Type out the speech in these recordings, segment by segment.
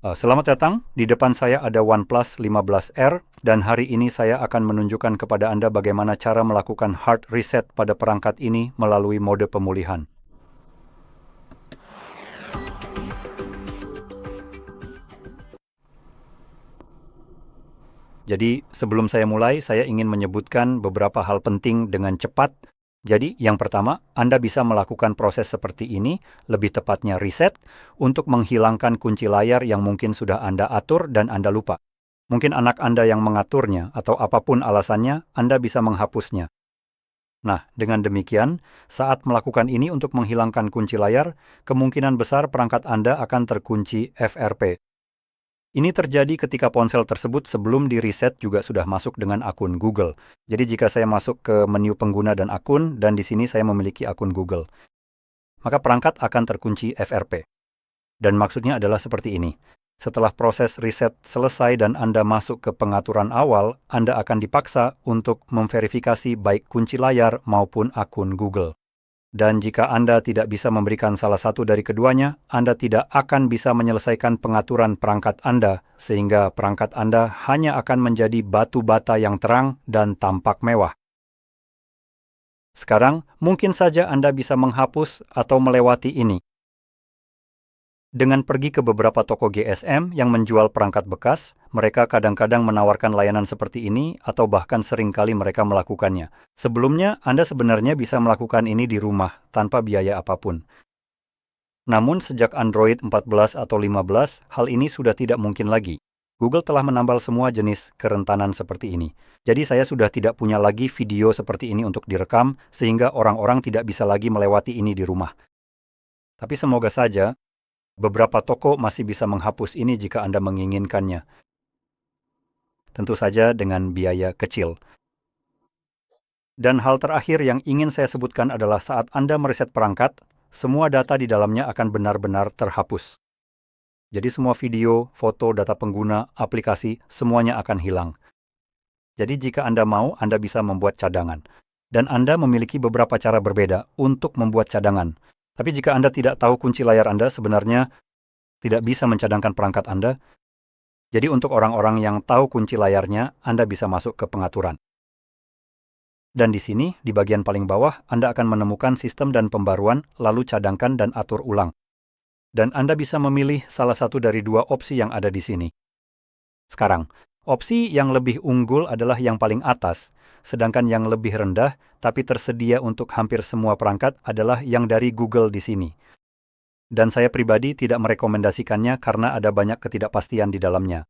Selamat datang, di depan saya ada OnePlus 15R dan hari ini saya akan menunjukkan kepada Anda bagaimana cara melakukan hard reset pada perangkat ini melalui mode pemulihan. Jadi sebelum saya mulai, saya ingin menyebutkan beberapa hal penting dengan cepat. Jadi yang pertama, Anda bisa melakukan proses seperti ini, lebih tepatnya reset, untuk menghilangkan kunci layar yang mungkin sudah Anda atur dan Anda lupa. Mungkin anak Anda yang mengaturnya atau apapun alasannya, Anda bisa menghapusnya. Nah, dengan demikian, saat melakukan ini untuk menghilangkan kunci layar, kemungkinan besar perangkat Anda akan terkunci FRP. Ini terjadi ketika ponsel tersebut sebelum di-reset juga sudah masuk dengan akun Google. Jadi jika saya masuk ke menu pengguna dan akun, dan di sini saya memiliki akun Google, maka perangkat akan terkunci FRP. Dan maksudnya adalah seperti ini. Setelah proses reset selesai dan Anda masuk ke pengaturan awal, Anda akan dipaksa untuk memverifikasi baik kunci layar maupun akun Google. Dan jika Anda tidak bisa memberikan salah satu dari keduanya, Anda tidak akan bisa menyelesaikan pengaturan perangkat Anda, sehingga perangkat Anda hanya akan menjadi batu bata yang terang dan tampak mewah. Sekarang, mungkin saja Anda bisa menghapus atau melewati ini dengan pergi ke beberapa toko GSM yang menjual perangkat bekas. Mereka kadang-kadang menawarkan layanan seperti ini atau bahkan seringkali mereka melakukannya. Sebelumnya, Anda sebenarnya bisa melakukan ini di rumah tanpa biaya apapun. Namun sejak Android 14 atau 15, hal ini sudah tidak mungkin lagi. Google telah menambal semua jenis kerentanan seperti ini. Jadi saya sudah tidak punya lagi video seperti ini untuk direkam, sehingga orang-orang tidak bisa lagi melewati ini di rumah. Tapi semoga saja beberapa toko masih bisa menghapus ini jika Anda menginginkannya. Tentu saja dengan biaya kecil. Dan hal terakhir yang ingin saya sebutkan adalah saat Anda mereset perangkat, semua data di dalamnya akan benar-benar terhapus. Jadi semua video, foto, data pengguna, aplikasi, semuanya akan hilang. Jadi jika Anda mau, Anda bisa membuat cadangan. Dan Anda memiliki beberapa cara berbeda untuk membuat cadangan. Tapi jika Anda tidak tahu kunci layar Anda, sebenarnya tidak bisa mencadangkan perangkat Anda. Jadi untuk orang-orang yang tahu kunci layarnya, Anda bisa masuk ke pengaturan. Dan di sini, di bagian paling bawah, Anda akan menemukan sistem dan pembaruan, lalu cadangkan dan atur ulang. Dan Anda bisa memilih salah satu dari dua opsi yang ada di sini. Sekarang, opsi yang lebih unggul adalah yang paling atas, sedangkan yang lebih rendah, tapi tersedia untuk hampir semua perangkat adalah yang dari Google di sini. Dan saya pribadi tidak merekomendasikannya karena ada banyak ketidakpastian di dalamnya.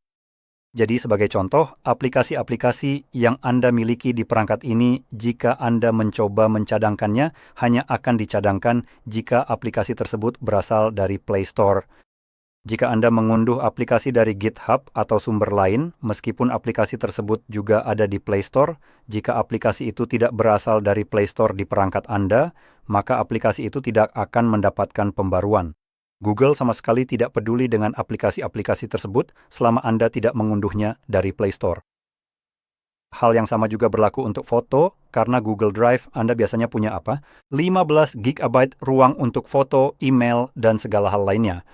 Jadi sebagai contoh, aplikasi-aplikasi yang Anda miliki di perangkat ini, jika Anda mencoba mencadangkannya, hanya akan dicadangkan jika aplikasi tersebut berasal dari Play Store. Jika Anda mengunduh aplikasi dari GitHub atau sumber lain, meskipun aplikasi tersebut juga ada di Play Store, jika aplikasi itu tidak berasal dari Play Store di perangkat Anda, maka aplikasi itu tidak akan mendapatkan pembaruan. Google sama sekali tidak peduli dengan aplikasi-aplikasi tersebut selama Anda tidak mengunduhnya dari Play Store. Hal yang sama juga berlaku untuk foto, karena Google Drive Anda biasanya punya 15 GB ruang untuk foto, email, dan segala hal lainnya.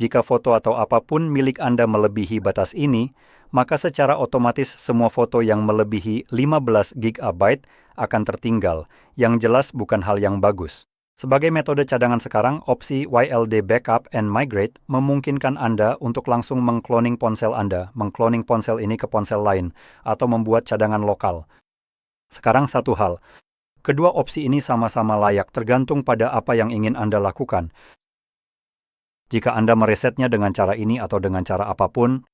Jika foto atau apapun milik Anda melebihi batas ini, maka secara otomatis semua foto yang melebihi 15 GB akan tertinggal, yang jelas bukan hal yang bagus. Sebagai metode cadangan sekarang, opsi YLD Backup and Migrate memungkinkan Anda untuk langsung mengcloning ponsel Anda, mengcloning ponsel ini ke ponsel lain, atau membuat cadangan lokal. Sekarang satu hal, kedua opsi ini sama-sama layak tergantung pada apa yang ingin Anda lakukan. Jika Anda meresetnya dengan cara ini atau dengan cara apapun,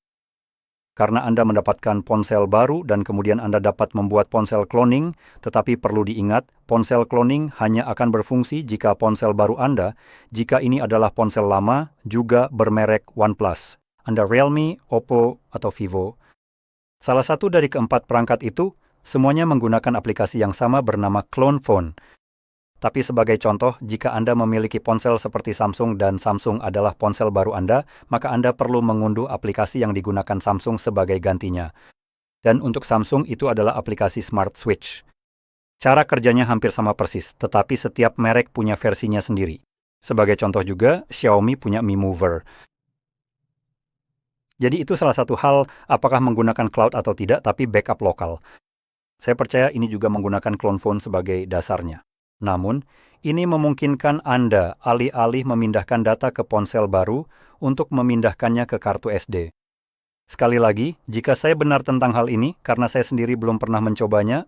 karena Anda mendapatkan ponsel baru dan kemudian Anda dapat membuat ponsel cloning, tetapi perlu diingat, ponsel cloning hanya akan berfungsi jika ponsel baru Anda, jika ini adalah ponsel lama, juga bermerek OnePlus, Anda Realme, Oppo, atau Vivo. Salah satu dari keempat perangkat itu, semuanya menggunakan aplikasi yang sama bernama Clone Phone. Tapi sebagai contoh, jika Anda memiliki ponsel seperti Samsung dan Samsung adalah ponsel baru Anda, maka Anda perlu mengunduh aplikasi yang digunakan Samsung sebagai gantinya. Dan untuk Samsung itu adalah aplikasi Smart Switch. Cara kerjanya hampir sama persis, tetapi setiap merek punya versinya sendiri. Sebagai contoh juga, Xiaomi punya Mi Mover. Jadi itu salah satu hal apakah menggunakan cloud atau tidak, tapi backup lokal. Saya percaya ini juga menggunakan clone phone sebagai dasarnya. Namun, ini memungkinkan Anda alih-alih memindahkan data ke ponsel baru untuk memindahkannya ke kartu SD. Sekali lagi, jika saya benar tentang hal ini, karena saya sendiri belum pernah mencobanya,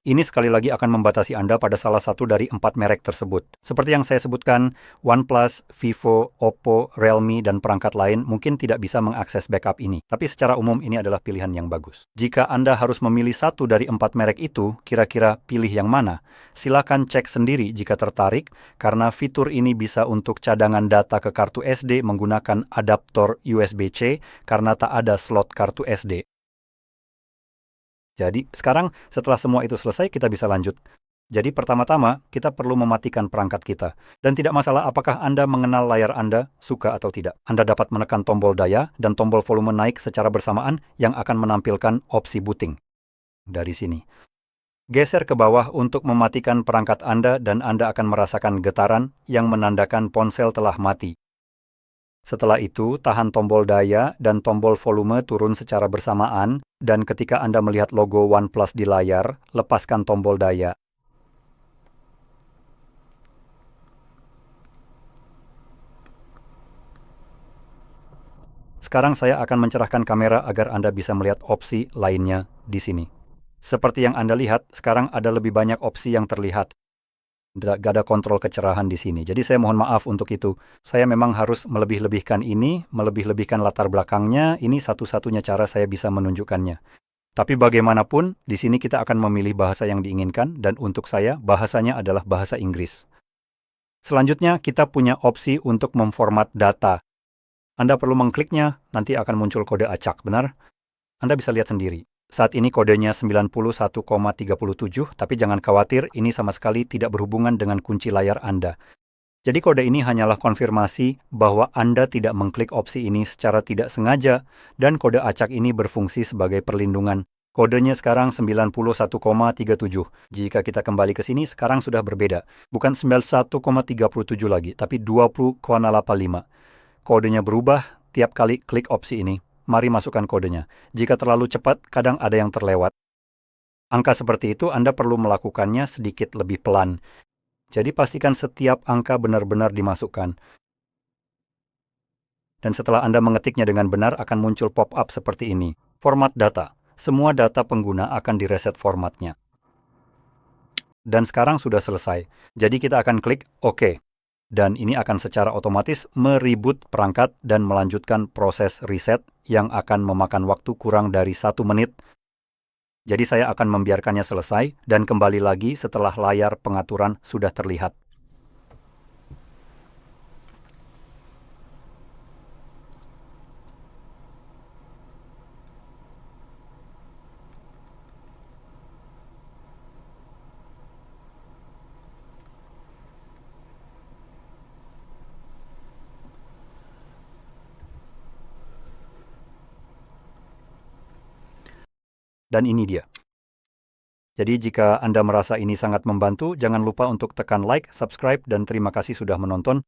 ini sekali lagi akan membatasi Anda pada salah satu dari 4 merek tersebut. Seperti yang saya sebutkan, OnePlus, Vivo, Oppo, Realme, dan perangkat lain mungkin tidak bisa mengakses backup ini. Tapi secara umum ini adalah pilihan yang bagus. Jika Anda harus memilih satu dari 4 merek itu, kira-kira pilih yang mana? Silakan cek sendiri jika tertarik, karena fitur ini bisa untuk cadangan data ke kartu SD menggunakan adaptor USB-C karena tak ada slot kartu SD. Jadi, sekarang setelah semua itu selesai, kita bisa lanjut. Jadi, pertama-tama, kita perlu mematikan perangkat kita. Dan tidak masalah apakah Anda mengenal layar Anda, suka atau tidak. Anda dapat menekan tombol daya dan tombol volume naik secara bersamaan yang akan menampilkan opsi booting. Dari sini. Geser ke bawah untuk mematikan perangkat Anda dan Anda akan merasakan getaran yang menandakan ponsel telah mati. Setelah itu, tahan tombol daya dan tombol volume turun secara bersamaan, dan ketika Anda melihat logo OnePlus di layar, lepaskan tombol daya. Sekarang saya akan mencerahkan kamera agar Anda bisa melihat opsi lainnya di sini. Seperti yang Anda lihat, sekarang ada lebih banyak opsi yang terlihat. Gak ada kontrol kecerahan di sini. Jadi saya mohon maaf untuk itu. Saya memang harus melebih-lebihkan ini, melebih-lebihkan latar belakangnya. Ini satu-satunya cara saya bisa menunjukkannya. Tapi bagaimanapun, di sini kita akan memilih bahasa yang diinginkan, dan untuk saya, bahasanya adalah bahasa Inggris. Selanjutnya, kita punya opsi untuk memformat data. Anda perlu mengkliknya, nanti akan muncul kode acak, benar? Anda bisa lihat sendiri. Saat ini kodenya 91,37, tapi jangan khawatir, ini sama sekali tidak berhubungan dengan kunci layar Anda. Jadi kode ini hanyalah konfirmasi bahwa Anda tidak mengklik opsi ini secara tidak sengaja, dan kode acak ini berfungsi sebagai perlindungan. Kodenya sekarang 91,37. Jika kita kembali ke sini, sekarang sudah berbeda. Bukan 91,37 lagi, tapi 20,85. Kodenya berubah tiap kali klik opsi ini. Mari masukkan kodenya. Jika terlalu cepat, kadang ada yang terlewat. Angka seperti itu Anda perlu melakukannya sedikit lebih pelan. Jadi pastikan setiap angka benar-benar dimasukkan. Dan setelah Anda mengetiknya dengan benar, akan muncul pop-up seperti ini. Format data. Semua data pengguna akan direset formatnya. Dan sekarang sudah selesai. Jadi kita akan klik OK. Dan ini akan secara otomatis mereboot perangkat dan melanjutkan proses reset yang akan memakan waktu kurang dari 1 menit. Jadi saya akan membiarkannya selesai dan kembali lagi setelah layar pengaturan sudah terlihat. Dan ini dia. Jadi jika Anda merasa ini sangat membantu, jangan lupa untuk tekan like, subscribe, dan terima kasih sudah menonton.